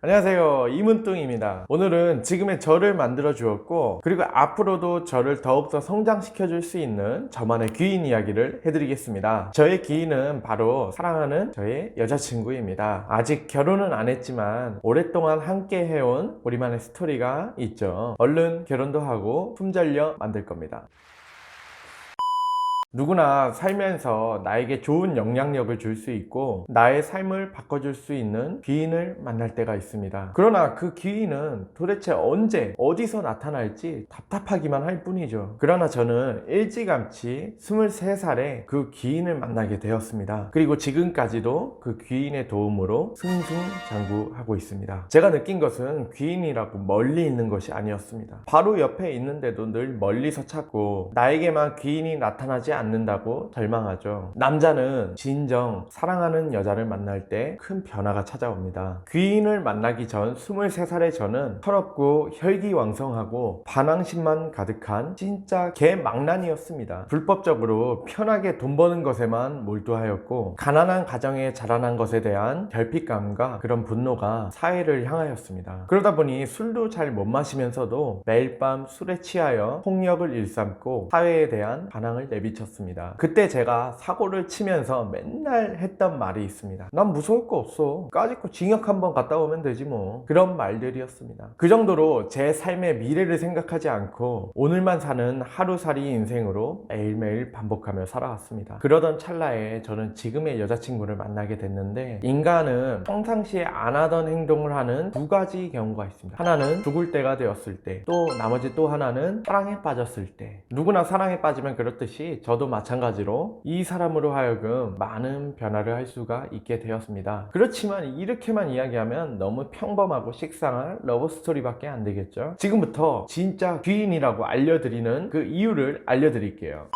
안녕하세요, 이문뚱입니다. 오늘은 지금의 저를 만들어 주었고, 그리고 앞으로도 저를 더욱더 성장시켜 줄 수 있는 저만의 귀인 이야기를 해드리겠습니다. 저의 귀인은 바로 사랑하는 저의 여자친구입니다. 아직 결혼은 안 했지만 오랫동안 함께 해온 우리만의 스토리가 있죠. 얼른 결혼도 하고 품절려 만들 겁니다. 누구나 살면서 나에게 좋은 영향력을 줄 수 있고 나의 삶을 바꿔줄 수 있는 귀인을 만날 때가 있습니다. 그러나 그 귀인은 도대체 언제 어디서 나타날지 답답하기만 할 뿐이죠. 그러나 저는 일찌감치 23살에 그 귀인을 만나게 되었습니다. 그리고 지금까지도 그 귀인의 도움으로 승승장구하고 있습니다. 제가 느낀 것은 귀인이라고 멀리 있는 것이 아니었습니다. 바로 옆에 있는데도 늘 멀리서 찾고 나에게만 귀인이 나타나지 않는다고 절망하죠. 남자는 진정 사랑하는 여자를 만날 때 큰 변화가 찾아옵니다. 귀인을 만나기 전 23살의 저는 철없고 혈기왕성하고 반항심만 가득한 진짜 개망난이었습니다. 불법적으로 편하게 돈 버는 것에만 몰두하였고 가난한 가정에 자라난 것에 대한 결핍감과 그런 분노가 사회를 향하였습니다. 그러다 보니 술도 잘 못 마시면서도 매일 밤 술에 취하여 폭력을 일삼고 사회에 대한 반항을 내비쳤습니다. 그때 제가 사고를 치면서 맨날 했던 말이 있습니다. 난 무서울 거 없어. 까짓거 징역 한번 갔다 오면 되지 뭐. 그런 말들이었습니다. 그 정도로 제 삶의 미래를 생각하지 않고 오늘만 사는 하루살이 인생으로 매일매일 반복하며 살아왔습니다. 그러던 찰나에 저는 지금의 여자친구를 만나게 됐는데, 인간은 평상시에 안 하던 행동을 하는 두 가지 경우가 있습니다. 하나는 죽을 때가 되었을 때, 또 나머지 또 하나는 사랑에 빠졌을 때. 누구나 사랑에 빠지면 그렇듯이 저도 마찬가지로 이 사람으로 하여금 많은 변화를 할 수가 있게 되었습니다. 그렇지만 이렇게만 이야기하면 너무 평범하고 식상한 러브스토리밖에 안 되겠죠. 지금부터 진짜 귀인이라고 알려드리는 그 이유를 알려드릴게요.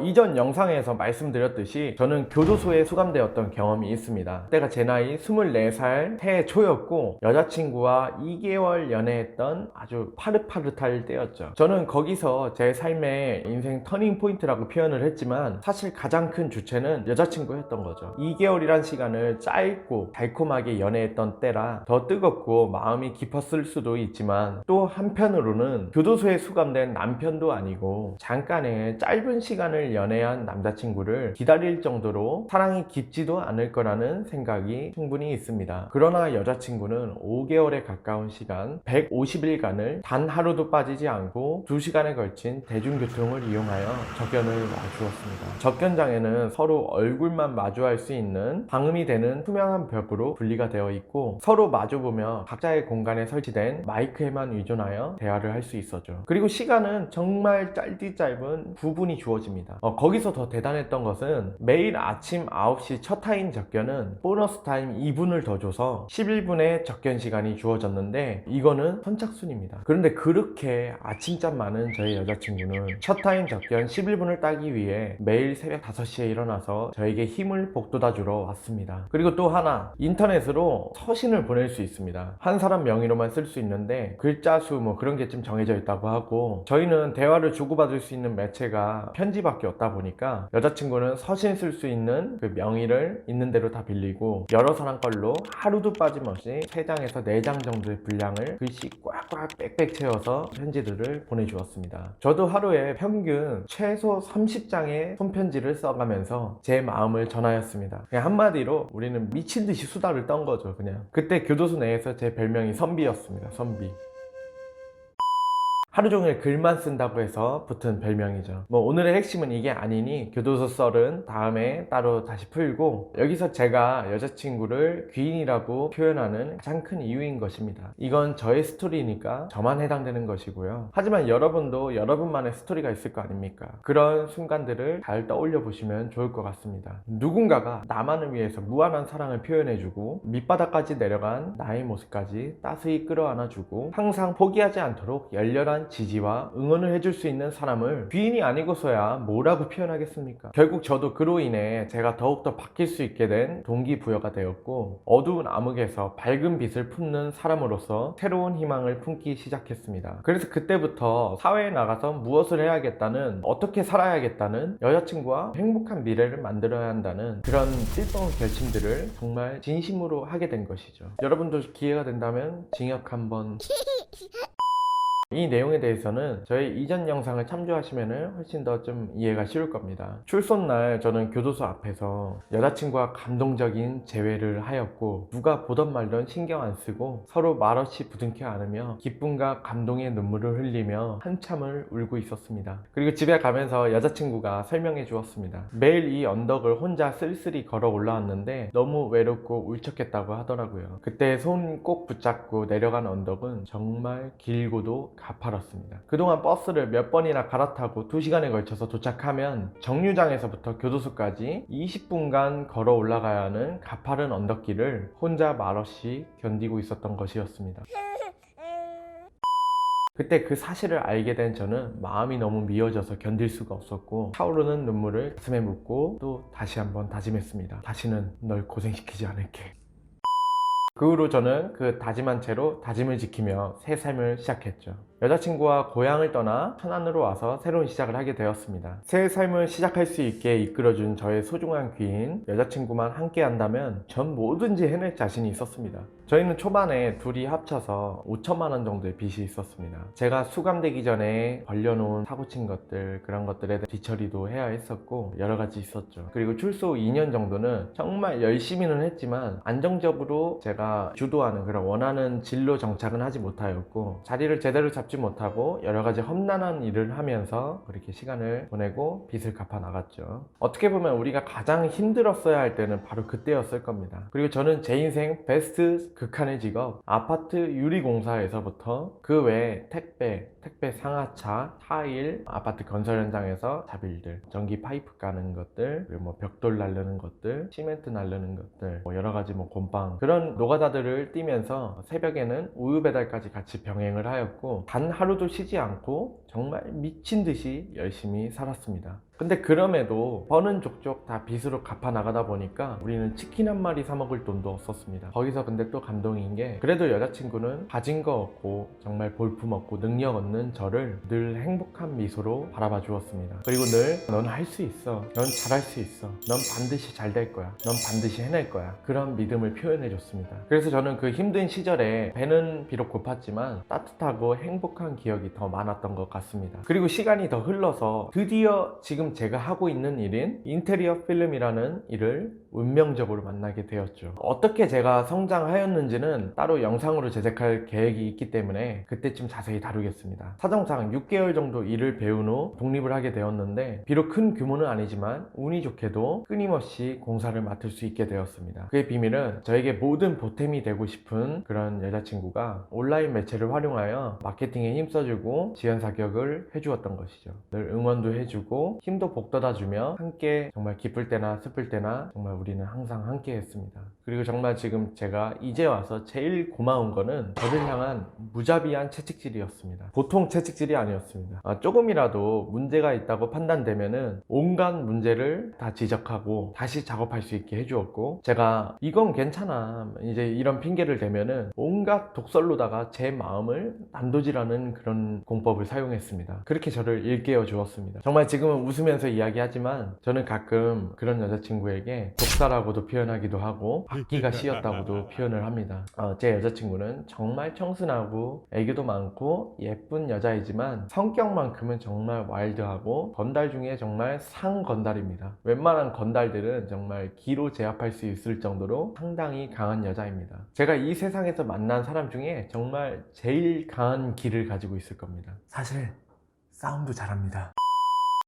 이전 영상에서 말씀드렸듯이 저는 교도소에 수감되었던 경험이 있습니다. 그때가 제 나이 24살 새해 초였고 여자친구와 2개월 연애했던 아주 파릇파릇할 때였죠. 저는 거기서 제 삶의 인생 터닝 포인트라고 표현을 했지만 사실 가장 큰 주체는 여자친구였던 거죠. 2개월이란 시간을 짧고 달콤하게 연애했던 때라 더 뜨겁고 마음이 깊었을 수도 있지만, 또 한편으로는 교도소에 수감된 남편도 아니고 잠깐의 짧은 시간을 연애한 남자친구를 기다릴 정도로 사랑이 깊지도 않을 거라는 생각이 충분히 있습니다. 그러나 여자친구는 5개월에 가까운 시간 150일간을 단 하루도 빠지지 않고 2시간에 걸친 대중교통을 이용하여 접견을 와주었습니다. 접견장에는 서로 얼굴만 마주할 수 있는 방음이 되는 투명한 벽으로 분리가 되어 있고, 서로 마주보며 각자의 공간에 설치된 마이크에만 의존하여 대화를 할 수 있었죠. 그리고 시간은 정말 짧디 짧은 9분이 주어집니다. 거기서 더 대단했던 것은 매일 아침 9시 첫 타임 접견은 보너스 타임 2분을 더 줘서 11분의 접견 시간이 주어졌는데, 이거는 선착순입니다. 그런데 그렇게 아침잠 많은 저희 여자친구는 첫 타임 접견 11분을 따기 위해 매일 새벽 5시에 일어나서 저에게 힘을 북돋아 주러 왔습니다. 그리고 또 하나, 인터넷으로 서신을 보낼 수 있습니다. 한 사람 명의로만 쓸 수 있는데 글자 수 뭐 그런 게 좀 정해져 있다고 하고, 저희는 대화를 주고받을 수 있는 매체가 편지밖에 없다 보니까 여자친구는 서신 쓸 수 있는 그 명의를 있는 대로 다 빌리고 여러 사람 걸로 하루도 빠짐없이 3장에서 4장 정도의 분량을 글씨 꽉꽉 빽빽 채워서 편지들을 보내주었습니다. 저도 하루에 평균 최소 30장의 손편지를 써가면서 제 마음을 전하였습니다. 그냥 한마디로 우리는 미친듯이 수다를 떤 거죠. 그냥 그때 교도소 내에서 제 별명이 선비였습니다. 선비. 하루 종일 글만 쓴다고 해서 붙은 별명이죠. 오늘의 핵심은 이게 아니니 교도소 썰은 다음에 따로 다시 풀고, 여기서 제가 여자친구를 귀인이라고 표현하는 가장 큰 이유인 것입니다. 이건 저의 스토리니까 저만 해당되는 것이고요. 하지만 여러분도 여러분만의 스토리가 있을 거 아닙니까? 그런 순간들을 잘 떠올려 보시면 좋을 것 같습니다. 누군가가 나만을 위해서 무한한 사랑을 표현해주고 밑바닥까지 내려간 나의 모습까지 따스히 끌어안아주고 항상 포기하지 않도록 열렬한 진정한 지지와 응원을 해줄 수 있는 사람을 귀인이 아니고서야 뭐라고 표현하겠습니까? 결국 저도 그로 인해 제가 더욱더 바뀔 수 있게 된 동기부여가 되었고, 어두운 암흑에서 밝은 빛을 품는 사람으로서 새로운 희망을 품기 시작했습니다. 그래서 그때부터 사회에 나가서 무엇을 해야겠다는, 어떻게 살아야겠다는, 여자친구와 행복한 미래를 만들어야 한다는 그런 찔뻔한 결심들을 정말 진심으로 하게 된 것이죠. 여러분도 기회가 된다면 징역 한번. 이 내용에 대해서는 저희 이전 영상을 참조하시면 훨씬 더 좀 이해가 쉬울 겁니다. 출소날 저는 교도소 앞에서 여자친구와 감동적인 재회를 하였고, 누가 보던 말던 신경 안 쓰고 서로 말없이 부둥켜 안으며 기쁨과 감동의 눈물을 흘리며 한참을 울고 있었습니다. 그리고 집에 가면서 여자친구가 설명해 주었습니다. 매일 이 언덕을 혼자 쓸쓸히 걸어 올라왔는데 너무 외롭고 울적했다고 하더라고요. 그때 손 꼭 붙잡고 내려간 언덕은 정말 길고도 가파랐습니다. 그동안 버스를 몇 번이나 갈아타고 2시간에 걸쳐서 도착하면 정류장에서부터 교도소까지 20분간 걸어 올라가야 하는 가파른 언덕길을 혼자 말없이 견디고 있었던 것이었습니다. 그때 그 사실을 알게 된 저는 마음이 너무 미어져서 견딜 수가 없었고, 차오르는 눈물을 가슴에 묻고 또 다시 한번 다짐했습니다. 다시는 널 고생시키지 않을게. 그 후로 저는 그 다짐한 채로 다짐을 지키며 새 삶을 시작했죠. 여자친구와 고향을 떠나 천안으로 와서 새로운 시작을 하게 되었습니다. 새 삶을 시작할 수 있게 이끌어준 저의 소중한 귀인, 여자친구만 함께 한다면 전 뭐든지 해낼 자신이 있었습니다. 저희는 초반에 둘이 합쳐서 5천만 원 정도의 빚이 있었습니다. 제가 수감되기 전에 벌려놓은 사고친 것들, 그런 것들에 대해 뒤처리도 해야 했었고 여러 가지 있었죠. 그리고 출소 2년 정도는 정말 열심히는 했지만 안정적으로 제가 주도하는 그런 원하는 진로 정착은 하지 못하였고, 자리를 제대로 잡지 못하고 여러 가지 험난한 일을 하면서 그렇게 시간을 보내고 빚을 갚아 나갔죠. 어떻게 보면 우리가 가장 힘들었어야 할 때는 바로 그때였을 겁니다. 그리고 저는 제 인생 베스트 극한의 직업, 아파트 유리공사에서부터 그 외에 택배 상하차, 타일, 아파트 건설 현장에서 잡일들, 전기 파이프 까는 것들, 그리고 뭐 벽돌 날르는 것들, 시멘트 날르는 것들, 뭐 여러 가지 뭐 곰팡, 그런 노가다들을 뛰면서 새벽에는 우유 배달까지 같이 병행을 하였고, 단 하루도 쉬지 않고 정말 미친 듯이 열심히 살았습니다. 근데 그럼에도 버는 족족 다 빚으로 갚아 나가다 보니까 우리는 치킨 한 마리 사 먹을 돈도 없었습니다. 거기서 근데 또 감동인 게, 그래도 여자친구는 가진 거 없고 정말 볼품 없고 능력 없는 저를 늘 행복한 미소로 바라봐 주었습니다. 그리고 늘 넌 할 수 있어, 넌 잘할 수 있어, 넌 반드시 잘 될 거야, 넌 반드시 해낼 거야, 그런 믿음을 표현해 줬습니다. 그래서 저는 그 힘든 시절에 배는 비록 고팠지만 따뜻하고 행복한 기억이 더 많았던 것 같습니다. 그리고 시간이 더 흘러서 드디어 지금 제가 하고 있는 일인 인테리어 필름이라는 일을 운명적으로 만나게 되었죠. 어떻게 제가 성장하였는지는 따로 영상으로 제작할 계획이 있기 때문에 그때쯤 자세히 다루겠습니다. 사정상 6개월 정도 일을 배운 후 독립을 하게 되었는데, 비록 큰 규모는 아니지만 운이 좋게도 끊임없이 공사를 맡을 수 있게 되었습니다. 그의 비밀은 저에게 모든 보탬이 되고 싶은 그런 여자친구가 온라인 매체를 활용하여 마케팅에 힘써주고 지원 사격을 해주었던 것이죠. 늘 응원도 해주고 힘도 북돋아주며 함께 정말 기쁠 때나 슬플 때나 정말 우리는 항상 함께 했습니다. 그리고 정말 지금 제가 이제 와서 제일 고마운 거는 저를 향한 무자비한 채찍질이었습니다. 보통 채찍질이 아니었습니다. 조금이라도 문제가 있다고 판단되면은 온갖 문제를 다 지적하고 다시 작업할 수 있게 해주었고, 제가 이건 괜찮아 이제 이런 핑계를 대면은 온갖 독설로다가 제 마음을 난도질하는 그런 공법을 사용했습니다. 그렇게 저를 일깨워 주었습니다. 정말 지금은 웃으면서 이야기하지만 저는 가끔 그런 여자친구에게 독사라고도 표현하기도 하고 악기가 씌었다고도 표현을 합니다. 제 여자친구는 정말 청순하고 애교도 많고 예쁜 여자이지만 성격만큼은 정말 와일드하고 건달 중에 정말 상건달입니다. 웬만한 건달들은 정말 기로 제압할 수 있을 정도로 상당히 강한 여자입니다. 제가 이 세상에서 만난 사람 중에 정말 제일 강한 기를 가지고 있을 겁니다. 사실 싸움도 잘합니다.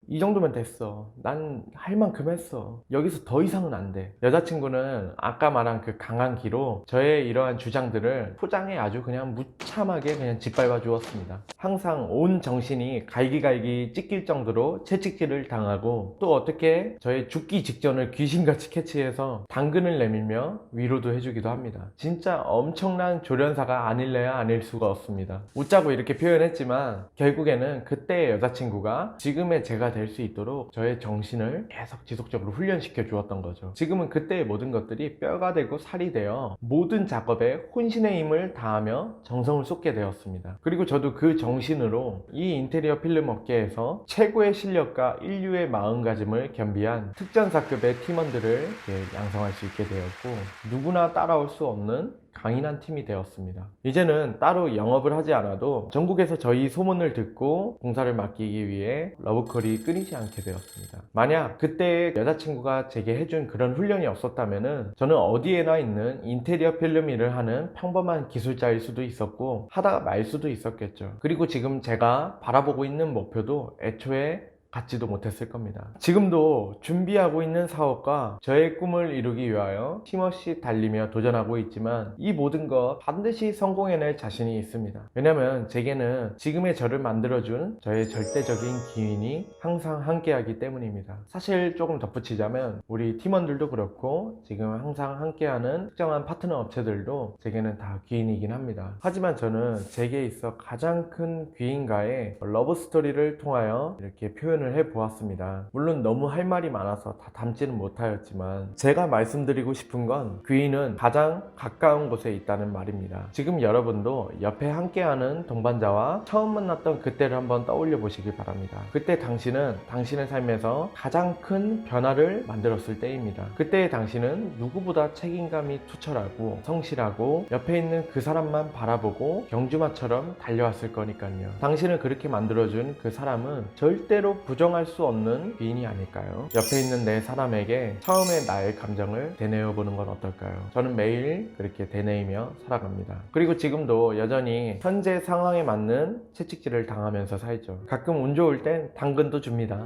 이 정도면 됐어. 난 할 만큼 했어. 여기서 더 이상은 안 돼. 여자친구는 아까 말한 그 강한 기로 저의 이러한 주장들을 포장해 아주 그냥 무참하게 그냥 짓밟아 주었습니다. 항상 온 정신이 갈기갈기 찢길 정도로 채찍질을 당하고, 또 어떻게 저의 죽기 직전을 귀신같이 캐치해서 당근을 내밀며 위로도 해주기도 합니다. 진짜 엄청난 조련사가 아닐래야 아닐 수가 없습니다. 웃자고 이렇게 표현했지만 결국에는 그때의 여자친구가 지금의 제가 될 수 있도록 저의 정신을 계속 지속적으로 훈련시켜 주었던 거죠. 지금은 그때의 모든 것들이 뼈가 되고 살이 되어 모든 작업에 혼신의 힘을 다하며 정성을 쏟게 되었습니다. 그리고 저도 그 정신으로 이 인테리어 필름 업계에서 최고의 실력과 인류의 마음가짐을 겸비한 특전사급의 팀원들을 양성할 수 있게 되었고, 누구나 따라올 수 없는 강인한 팀이 되었습니다. 이제는 따로 영업을 하지 않아도 전국에서 저희 소문을 듣고 공사를 맡기기 위해 러브콜이 끊이지 않게 되었습니다. 만약 그때 여자친구가 제게 해준 그런 훈련이 없었다면 저는 어디에나 있는 인테리어 필름 일을 하는 평범한 기술자일 수도 있었고, 하다가 말 수도 있었겠죠. 그리고 지금 제가 바라보고 있는 목표도 애초에 갖지도 못했을 겁니다. 지금도 준비하고 있는 사업과 저의 꿈을 이루기 위하여 힘없이 달리며 도전하고 있지만, 이 모든 것 반드시 성공해낼 자신이 있습니다. 왜냐면 제게는 지금의 저를 만들어준 저의 절대적인 기인이 항상 함께하기 때문입니다. 사실 조금 덧붙이자면 우리 팀원들도 그렇고 지금 항상 함께하는 특정한 파트너 업체들도 제게는 다 귀인이긴 합니다. 하지만 저는 제게 있어 가장 큰 귀인과의 러브 스토리를 통하여 이렇게 표현을 해보았습니다. 물론 너무 할 말이 많아서 다 담지는 못하였지만, 제가 말씀드리고 싶은 건 귀인은 가장 가까운 곳에 있다는 말입니다. 지금 여러분도 옆에 함께하는 동반자와 처음 만났던 그때를 한번 떠올려 보시기 바랍니다. 그때 당신은 당신의 삶에서 가장 큰 변화를 만들었을 때입니다. 그때의 당신은 누구보다 책임감이 투철하고 성실하고 옆에 있는 그 사람만 바라보고 경주마처럼 달려왔을 거니까요. 당신을 그렇게 만들어준 그 사람은 절대로 부정할 수 없는 귀인이 아닐까요? 옆에 있는 내 사람에게 처음에 나의 감정을 되뇌어 보는 건 어떨까요? 저는 매일 그렇게 되뇌이며 살아갑니다. 그리고 지금도 여전히 현재 상황에 맞는 채찍질을 당하면서 살죠. 가끔 운 좋을 땐 당근도 줍니다.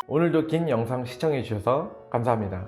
오늘도 긴 영상 시청해 주셔서 감사합니다.